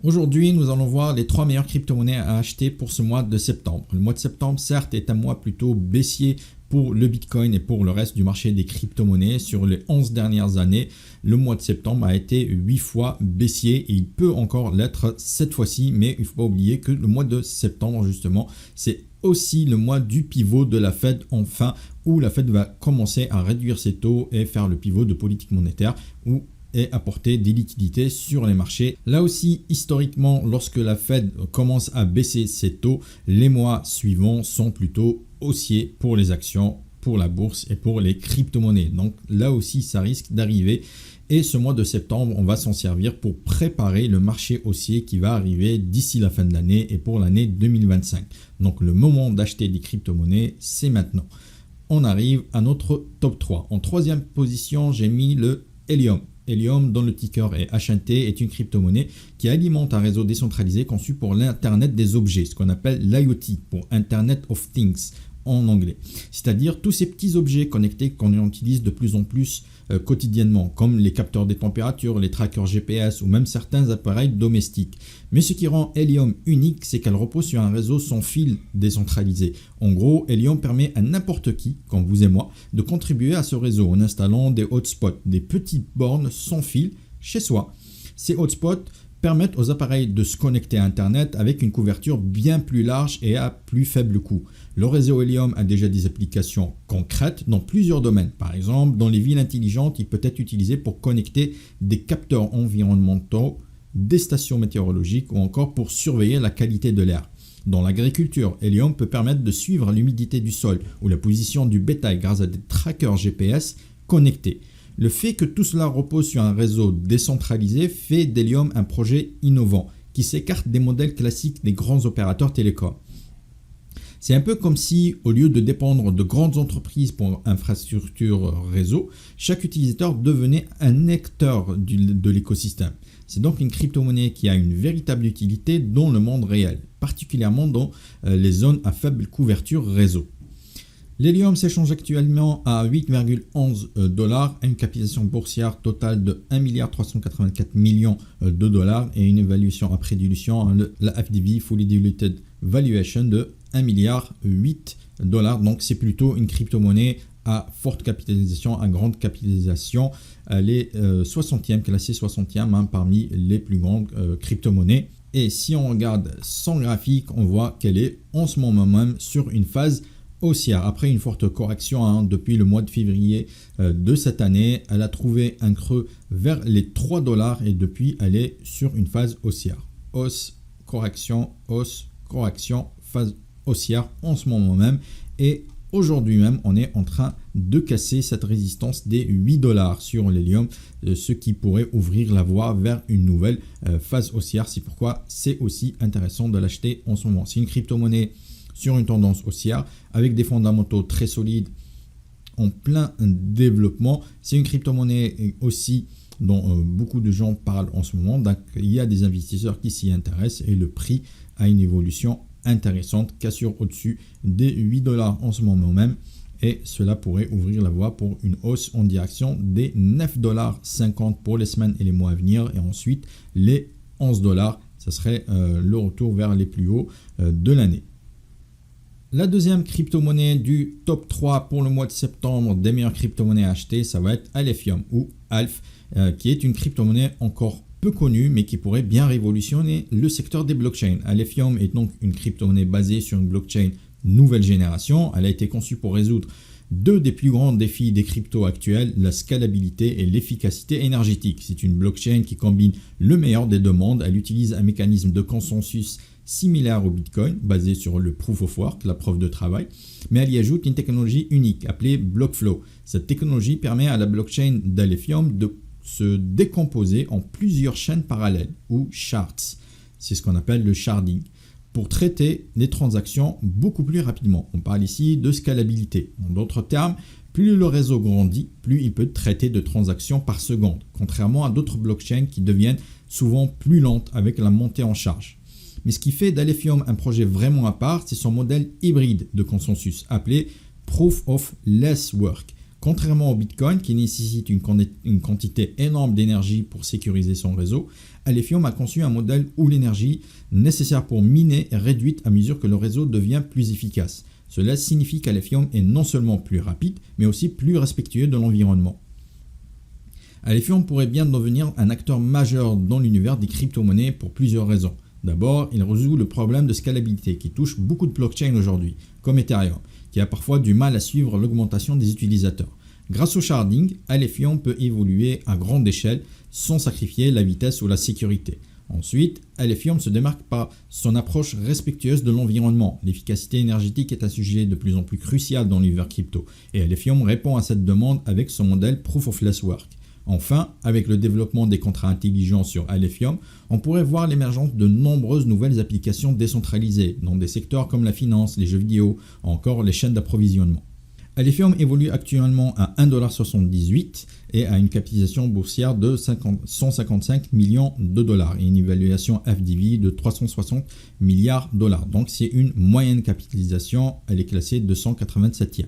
Aujourd'hui, nous allons voir les 3 meilleures crypto-monnaies à acheter pour ce mois de septembre. Le mois de septembre, certes, est un mois plutôt baissier pour le Bitcoin et pour le reste du marché des crypto-monnaies. Sur les 11 dernières années, le mois de septembre a été 8 fois baissier et il peut encore l'être cette fois-ci. Mais il ne faut pas oublier que le mois de septembre, justement, c'est aussi le mois du pivot de la Fed, enfin, où la Fed va commencer à réduire ses taux et faire le pivot de politique monétaire, et apporter des liquidités sur les marchés. Là aussi, historiquement, lorsque la Fed commence à baisser ses taux, les mois suivants sont plutôt haussiers pour les actions, pour la bourse et pour les crypto-monnaies. Donc là aussi, ça risque d'arriver. Et ce mois de septembre, on va s'en servir pour préparer le marché haussier qui va arriver d'ici la fin de l'année et pour l'année 2025. Donc le moment d'acheter des crypto-monnaies, c'est maintenant. On arrive à notre top 3. En troisième position, j'ai mis le Helium. Helium, dont le ticker est HNT, est une crypto-monnaie qui alimente un réseau décentralisé conçu pour l'Internet des objets, ce qu'on appelle l'IoT, pour Internet of Things en anglais. C'est-à-dire tous ces petits objets connectés qu'on utilise de plus en plus quotidiennement, comme les capteurs des températures, les trackers GPS ou même certains appareils domestiques. Mais ce qui rend Helium unique, c'est qu'elle repose sur un réseau sans fil décentralisé. En gros, Helium permet à n'importe qui, comme vous et moi, de contribuer à ce réseau en installant des hotspots, des petites bornes sans fil chez soi. Ces hotspots permettent aux appareils de se connecter à Internet avec une couverture bien plus large et à plus faible coût. Le réseau Helium a déjà des applications concrètes dans plusieurs domaines. Par exemple, dans les villes intelligentes, il peut être utilisé pour connecter des capteurs environnementaux, des stations météorologiques ou encore pour surveiller la qualité de l'air. Dans l'agriculture, Helium peut permettre de suivre l'humidité du sol ou la position du bétail grâce à des trackers GPS connectés. Le fait que tout cela repose sur un réseau décentralisé fait d'Helium un projet innovant qui s'écarte des modèles classiques des grands opérateurs télécoms. C'est un peu comme si, au lieu de dépendre de grandes entreprises pour infrastructure réseau, chaque utilisateur devenait un acteur de l'écosystème. C'est donc une crypto-monnaie qui a une véritable utilité dans le monde réel, particulièrement dans les zones à faible couverture réseau. L'Helium s'échange actuellement à 8,11 $, une capitalisation boursière totale de 1,384 milliard de dollars et une évaluation après dilution, la FDV, Fully Diluted Valuation, de 1,8 milliard $. Donc c'est plutôt une crypto-monnaie à forte capitalisation, à grande capitalisation. Elle est 60e, classée 60e parmi les plus grandes crypto-monnaies. Et si on regarde son graphique, on voit qu'elle est en ce moment même sur une phase haussière. Après une forte correction depuis le mois de février de cette année, elle a trouvé un creux vers les 3 $ et depuis elle est sur une phase haussière. Hausse, correction, phase haussière en ce moment même. Et aujourd'hui même, on est en train de casser cette résistance des 8 $ sur l'Helium, ce qui pourrait ouvrir la voie vers une nouvelle phase haussière. C'est pourquoi c'est aussi intéressant de l'acheter en ce moment. C'est une crypto-monnaie sur une tendance haussière avec des fondamentaux très solides en plein développement. C'est une crypto-monnaie aussi dont beaucoup de gens parlent en ce moment. Donc, il y a des investisseurs qui s'y intéressent et le prix a une évolution intéressante, cassure au-dessus des 8 $ en ce moment même. Et cela pourrait ouvrir la voie pour une hausse en direction des 9,50 $ pour les semaines et les mois à venir. Et ensuite, les 11 $, ça serait le retour vers les plus hauts de l'année. La deuxième crypto-monnaie du top 3 pour le mois de septembre des meilleures crypto-monnaies à acheter, ça va être Alephium ou ALF, qui est une crypto-monnaie encore peu connue mais qui pourrait bien révolutionner le secteur des blockchains. Alephium est donc une crypto-monnaie basée sur une blockchain nouvelle génération. Elle a été conçue pour résoudre deux des plus grands défis des cryptos actuels, la scalabilité et l'efficacité énergétique. C'est une blockchain qui combine le meilleur des deux mondes. Elle utilise un mécanisme de consensus similaire au Bitcoin, basé sur le Proof of Work, la preuve de travail, mais elle y ajoute une technologie unique appelée BlockFlow. Cette technologie permet à la blockchain d'Alephium de se décomposer en plusieurs chaînes parallèles, ou shards. C'est ce qu'on appelle le sharding, pour traiter les transactions beaucoup plus rapidement. On parle ici de scalabilité. En d'autres termes, plus le réseau grandit, plus il peut traiter de transactions par seconde, contrairement à d'autres blockchains qui deviennent souvent plus lentes avec la montée en charge. Mais ce qui fait d'Alephium un projet vraiment à part, c'est son modèle hybride de consensus, appelé Proof of Less Work. Contrairement au Bitcoin qui nécessite une quantité énorme d'énergie pour sécuriser son réseau, Alephium a conçu un modèle où l'énergie nécessaire pour miner est réduite à mesure que le réseau devient plus efficace. Cela signifie qu'Alephium est non seulement plus rapide, mais aussi plus respectueux de l'environnement. Alephium pourrait bien devenir un acteur majeur dans l'univers des crypto-monnaies pour plusieurs raisons. D'abord, il résout le problème de scalabilité qui touche beaucoup de blockchains aujourd'hui, comme Ethereum, qui a parfois du mal à suivre l'augmentation des utilisateurs. Grâce au sharding, Alephium peut évoluer à grande échelle sans sacrifier la vitesse ou la sécurité. Ensuite, Alephium se démarque par son approche respectueuse de l'environnement. L'efficacité énergétique est un sujet de plus en plus crucial dans l'univers crypto, et Alephium répond à cette demande avec son modèle Proof of Less Work. Enfin, avec le développement des contrats intelligents sur Alephium, on pourrait voir l'émergence de nombreuses nouvelles applications décentralisées dans des secteurs comme la finance, les jeux vidéo, ou encore les chaînes d'approvisionnement. Alephium évolue actuellement à 1,78$ et a une capitalisation boursière de 155 millions de dollars et une évaluation FDV de 360 milliards de dollars. Donc c'est une moyenne capitalisation, elle est classée 287e.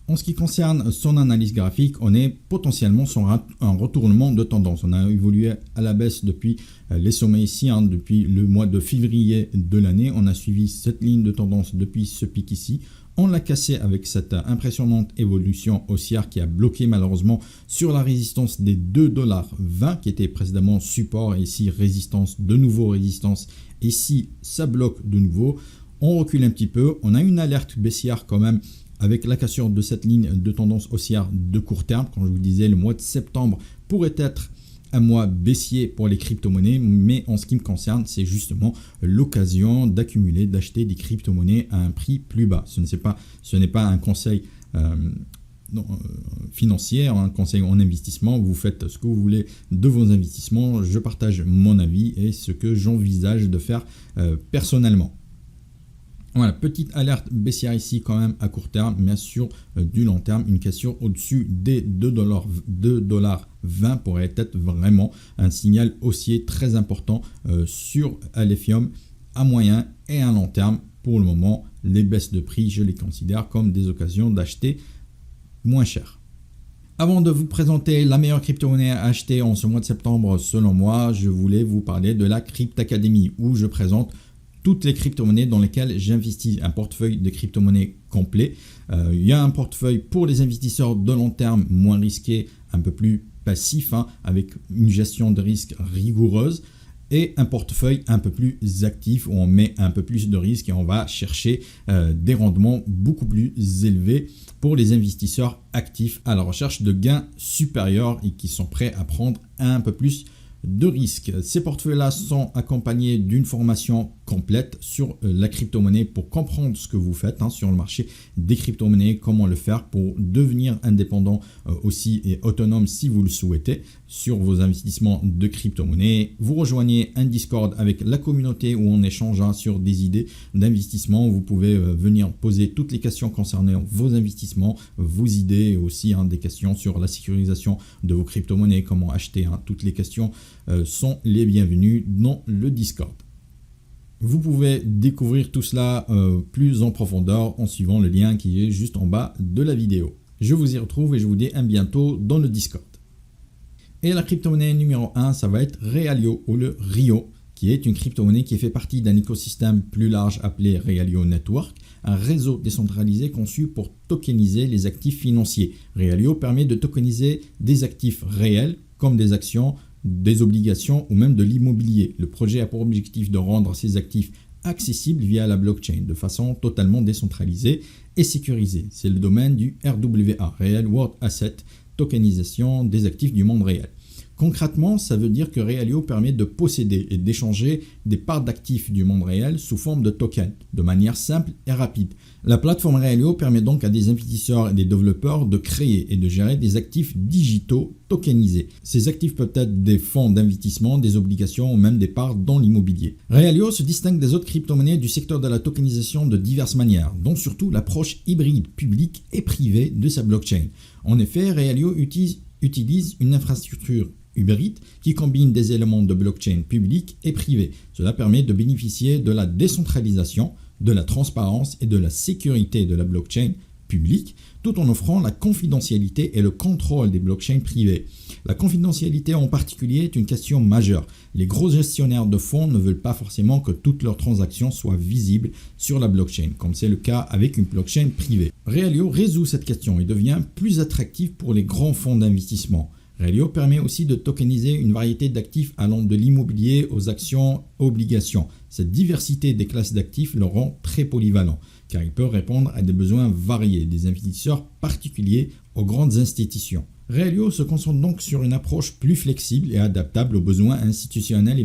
En ce qui concerne son analyse graphique, on est potentiellement sur un retournement de tendance. On a évolué à la baisse depuis les sommets ici, depuis le mois de février de l'année. On a suivi cette ligne de tendance depuis ce pic ici. On l'a cassé avec cette impressionnante évolution haussière qui a bloqué malheureusement sur la résistance des 2,20$ qui était précédemment support et ici résistance, de nouveau résistance. Et ici, ça bloque de nouveau. On recule un petit peu. On a une alerte baissière quand même avec la cassure de cette ligne de tendance haussière de court terme. Comme je vous disais, le mois de septembre pourrait être un mois baissier pour les crypto-monnaies, mais en ce qui me concerne, c'est justement l'occasion d'accumuler, d'acheter des crypto-monnaies à un prix plus bas. Ce n'est pas un conseil financier, un conseil en investissement. Vous faites ce que vous voulez de vos investissements. Je partage mon avis et ce que j'envisage de faire personnellement. Voilà, petite alerte baissière ici quand même à court terme, mais sur du long terme, une cassure au-dessus des 2,20$ pourrait être vraiment un signal haussier très important sur Alephium à moyen et à long terme. Pour le moment, les baisses de prix, je les considère comme des occasions d'acheter moins cher. Avant de vous présenter la meilleure crypto-monnaie à acheter en ce mois de septembre, selon moi, je voulais vous parler de la Crypt Academy où je présente toutes les crypto-monnaies dans lesquelles j'investis, un portefeuille de crypto-monnaies complet. Il y a un portefeuille pour les investisseurs de long terme, moins risqué, un peu plus passif, avec une gestion de risque rigoureuse, et un portefeuille un peu plus actif où on met un peu plus de risque et on va chercher des rendements beaucoup plus élevés pour les investisseurs actifs à la recherche de gains supérieurs et qui sont prêts à prendre un peu plus de risques. Ces portefeuilles-là sont accompagnés d'une formation complète sur la crypto-monnaie pour comprendre ce que vous faites sur le marché des crypto-monnaies, comment le faire pour devenir indépendant aussi et autonome si vous le souhaitez sur vos investissements de crypto-monnaies. Vous rejoignez un Discord avec la communauté où on échange sur des idées d'investissement. Vous pouvez venir poser toutes les questions concernant vos investissements, vos idées et aussi des questions sur la sécurisation de vos crypto-monnaies, comment acheter. Toutes les questions sont les bienvenues dans le Discord. Vous pouvez découvrir tout cela plus en profondeur en suivant le lien qui est juste en bas de la vidéo. Je vous y retrouve et je vous dis à bientôt dans le Discord. Et la crypto-monnaie numéro 1, ça va être Realio ou le Rio, qui est une crypto-monnaie qui fait partie d'un écosystème plus large appelé Realio Network, un réseau décentralisé conçu pour tokeniser les actifs financiers. Realio permet de tokeniser des actifs réels comme des actions, des obligations ou même de l'immobilier. Le projet a pour objectif de rendre ces actifs accessibles via la blockchain de façon totalement décentralisée et sécurisée. C'est le domaine du RWA, Real World Asset, tokenisation des actifs du monde réel. Concrètement, ça veut dire que Realio permet de posséder et d'échanger des parts d'actifs du monde réel sous forme de tokens, de manière simple et rapide. La plateforme Realio permet donc à des investisseurs et des développeurs de créer et de gérer des actifs digitaux tokenisés. Ces actifs peuvent être des fonds d'investissement, des obligations ou même des parts dans l'immobilier. Realio se distingue des autres crypto-monnaies du secteur de la tokenisation de diverses manières, dont surtout l'approche hybride publique et privée de sa blockchain. En effet, Realio utilise une infrastructure hybride qui combine des éléments de blockchain public et privé. Cela permet de bénéficier de la décentralisation, de la transparence et de la sécurité de la blockchain public, tout en offrant la confidentialité et le contrôle des blockchains privées. La confidentialité en particulier est une question majeure. Les gros gestionnaires de fonds ne veulent pas forcément que toutes leurs transactions soient visibles sur la blockchain, comme c'est le cas avec une blockchain privée. Realio résout cette question et devient plus attractif pour les grands fonds d'investissement. Realio permet aussi de tokeniser une variété d'actifs allant de l'immobilier aux actions, obligations. Cette diversité des classes d'actifs le rend très polyvalent, car il peut répondre à des besoins variés, des investisseurs particuliers aux grandes institutions. Realio se concentre donc sur une approche plus flexible et adaptable aux besoins institutionnels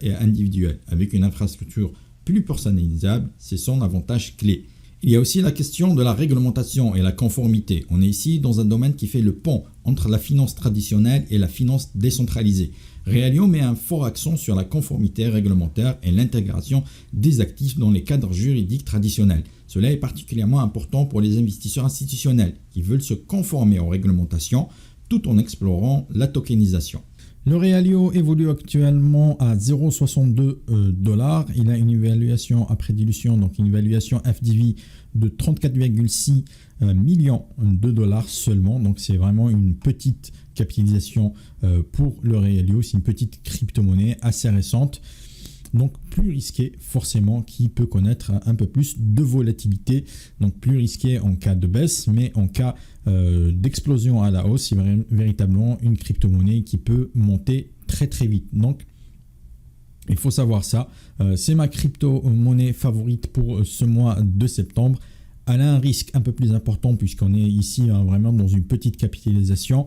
et individuels, avec une infrastructure plus personnalisable, c'est son avantage clé. Il y a aussi la question de la réglementation et la conformité. On est ici dans un domaine qui fait le pont entre la finance traditionnelle et la finance décentralisée. Realio met un fort accent sur la conformité réglementaire et l'intégration des actifs dans les cadres juridiques traditionnels. Cela est particulièrement important pour les investisseurs institutionnels qui veulent se conformer aux réglementations tout en explorant la tokenisation. Le Realio évolue actuellement à 0,62 $. Il a une évaluation après dilution, donc une évaluation FDV de 34,6 millions de dollars seulement. Donc c'est vraiment une petite capitalisation pour le Realio. C'est une petite crypto-monnaie assez récente. Donc plus risqué forcément, qui peut connaître un peu plus de volatilité. Donc plus risqué en cas de baisse, mais en cas d'explosion à la hausse, c'est véritablement une crypto-monnaie qui peut monter très très vite. Donc il faut savoir ça. C'est ma crypto-monnaie favorite pour ce mois de septembre. Elle a un risque un peu plus important puisqu'on est ici vraiment dans une petite capitalisation.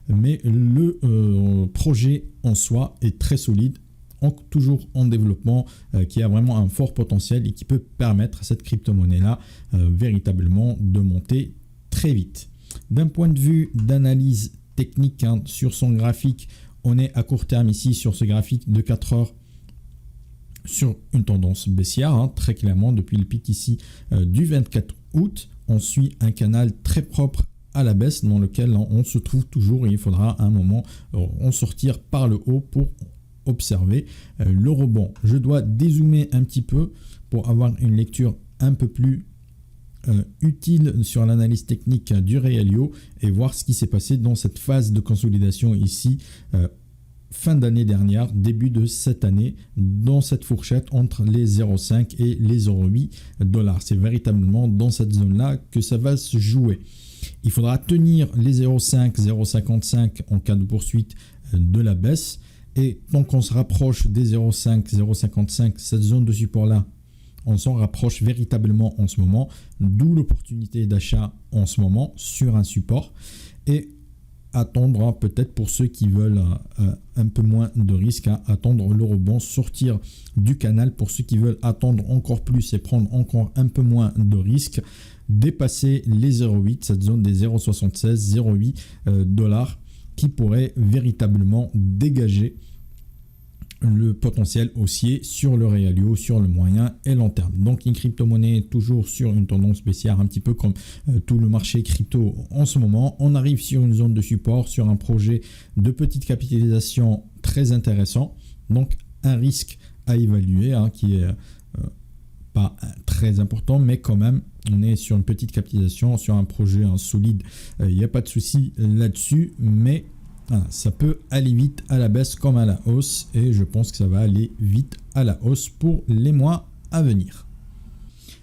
Mais le projet en soi est très solide, toujours en développement, qui a vraiment un fort potentiel et qui peut permettre à cette crypto-monnaie-là véritablement de monter très vite. D'un point de vue d'analyse technique, sur son graphique, on est à court terme ici sur ce graphique de 4 heures sur une tendance baissière, très clairement depuis le pic ici du 24 août. On suit un canal très propre à la baisse dans lequel on se trouve toujours et il faudra à un moment en sortir par le haut pour observer le rebond. Je dois dézoomer un petit peu pour avoir une lecture un peu plus utile sur l'analyse technique du Realio et voir ce qui s'est passé dans cette phase de consolidation ici fin d'année dernière, début de cette année, dans cette fourchette entre les 0,5 et les 0,8 $. C'est véritablement dans cette zone-là que ça va se jouer. Il faudra tenir les 0,5, 0,55 en cas de poursuite de la baisse. Et tant qu'on se rapproche des 0,5, 0,55, cette zone de support-là, on s'en rapproche véritablement en ce moment, d'où l'opportunité d'achat en ce moment sur un support. Et attendre peut-être pour ceux qui veulent un peu moins de risque, attendre le rebond, sortir du canal pour ceux qui veulent attendre encore plus et prendre encore un peu moins de risque, dépasser les 0,8, cette zone des 0,76, 0,8 $ qui pourrait véritablement dégager le potentiel haussier sur le Realio, sur le moyen et long terme. Donc une crypto-monnaie toujours sur une tendance baissière, un petit peu comme tout le marché crypto en ce moment. On arrive sur une zone de support, sur un projet de petite capitalisation très intéressant. Donc un risque à évaluer qui est pas très important, mais quand même on est sur une petite capitalisation, sur un projet solide. Il n'y a pas de souci là-dessus, mais voilà, ça peut aller vite à la baisse comme à la hausse et je pense que ça va aller vite à la hausse pour les mois à venir.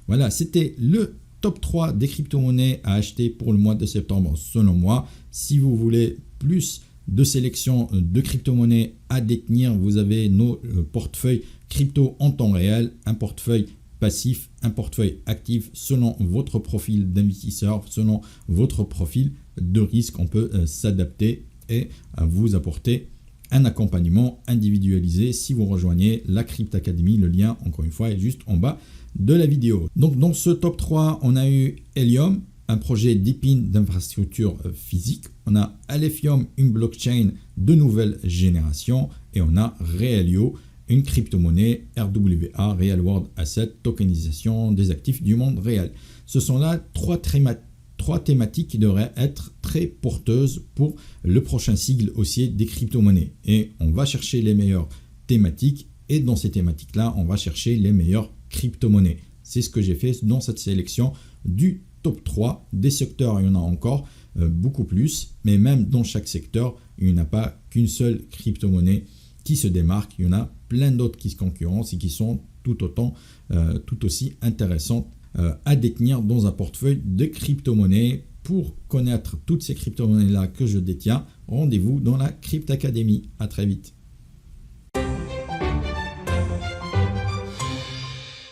Voilà, c'était le top 3 des crypto-monnaies à acheter pour le mois de septembre selon moi. Si vous voulez plus de sélection de crypto-monnaies à détenir, vous avez nos portefeuilles crypto en temps réel, un portefeuille passif, un portefeuille actif selon votre profil d'investisseur, selon votre profil de risque. On peut s'adapter et à vous apporter un accompagnement individualisé si vous rejoignez la Crypto Academy. Le lien, encore une fois, est juste en bas de la vidéo. Donc, dans ce top 3, on a eu Helium, un projet DePIN d'infrastructure physique. On a Alephium, une blockchain de nouvelle génération. Et on a Realio, une crypto-monnaie RWA, Real World Asset, tokenisation des actifs du monde réel. Ce sont là trois thématiques qui devraient être très porteuses pour le prochain cycle haussier des crypto-monnaies. Et on va chercher les meilleures thématiques et dans ces thématiques-là, on va chercher les meilleures crypto-monnaies. C'est ce que j'ai fait dans cette sélection du top 3. Des secteurs, il y en a encore beaucoup plus, mais même dans chaque secteur, il n'y en a pas qu'une seule crypto-monnaie qui se démarque. Il y en a plein d'autres qui se concurrencent et qui sont tout aussi intéressantes à détenir dans un portefeuille de crypto-monnaies. Pour connaître toutes ces crypto-monnaies-là que je détiens, rendez-vous dans la Crypto Academy. À très vite.